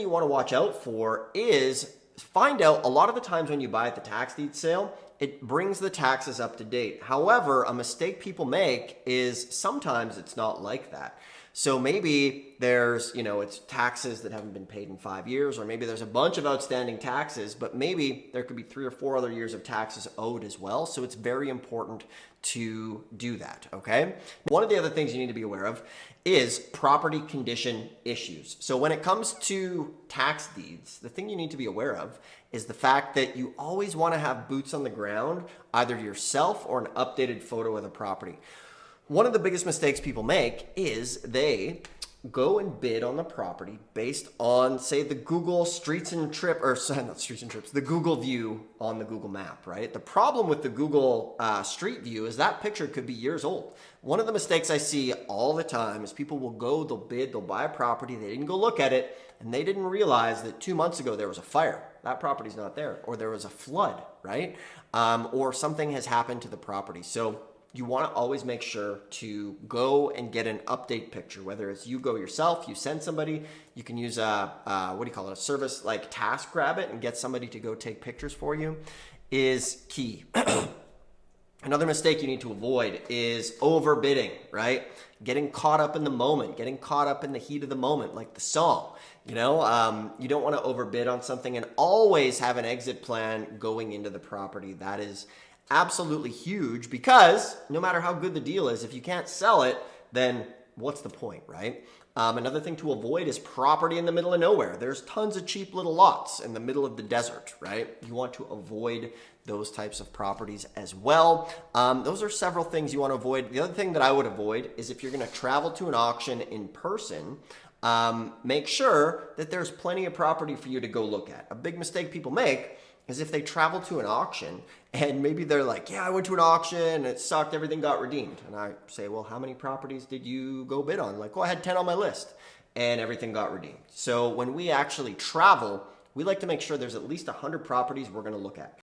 you want to watch out for is find out a lot of the times when you buy at the tax deed sale, it brings the taxes up to date. However, a mistake people make is sometimes it's not like that. So maybe there's, it's taxes that haven't been paid in 5 years, or maybe there's a bunch of outstanding taxes, but maybe there could be 3 or 4 other years of taxes owed as well. So it's very important to do that, okay? One of the other things you need to be aware of is property condition issues. So when it comes to tax deeds, the thing you need to be aware of is the fact that you always want to have boots on the ground, either yourself or an updated photo of the property. One of the biggest mistakes people make is they go and bid on the property based on, say, the Google Streets and Trip, or sorry, not Streets and Trips, the Google view on the Google map, right? The problem with the Google Street View is that picture could be years old. One of the mistakes I see all the time is people will go, they'll bid, they'll buy a property, they didn't go look at it, and they didn't realize that 2 months ago there was a fire. That property's not there. Or there was a flood, right? Or something has happened to the property. So you want to always make sure to go and get an update picture, whether it's you go yourself, you send somebody, you can use a service like TaskRabbit and get somebody to go take pictures for you is key. Another mistake you need to avoid is overbidding, right? Getting caught up in the moment, getting caught up in the heat of the moment, like the song. You don't want to overbid on something, and always have an exit plan going into the property. That is absolutely huge, because no matter how good the deal is, if you can't sell it, then what's the point, right? Another thing to avoid is property in the middle of nowhere. There's tons of cheap little lots in the middle of the desert, right? You want to avoid those types of properties as well. Those are several things you want to avoid. The other thing that I would avoid is if you're going to travel to an auction in person, make sure that there's plenty of property for you to go look at. A big mistake people make is if they travel to an auction and maybe they're like, yeah, I went to an auction and it sucked, everything got redeemed. And I say, well, how many properties did you go bid on? Like, well, I had 10 on my list and everything got redeemed. So when we actually travel, we like to make sure there's at least 100 properties we're going to look at.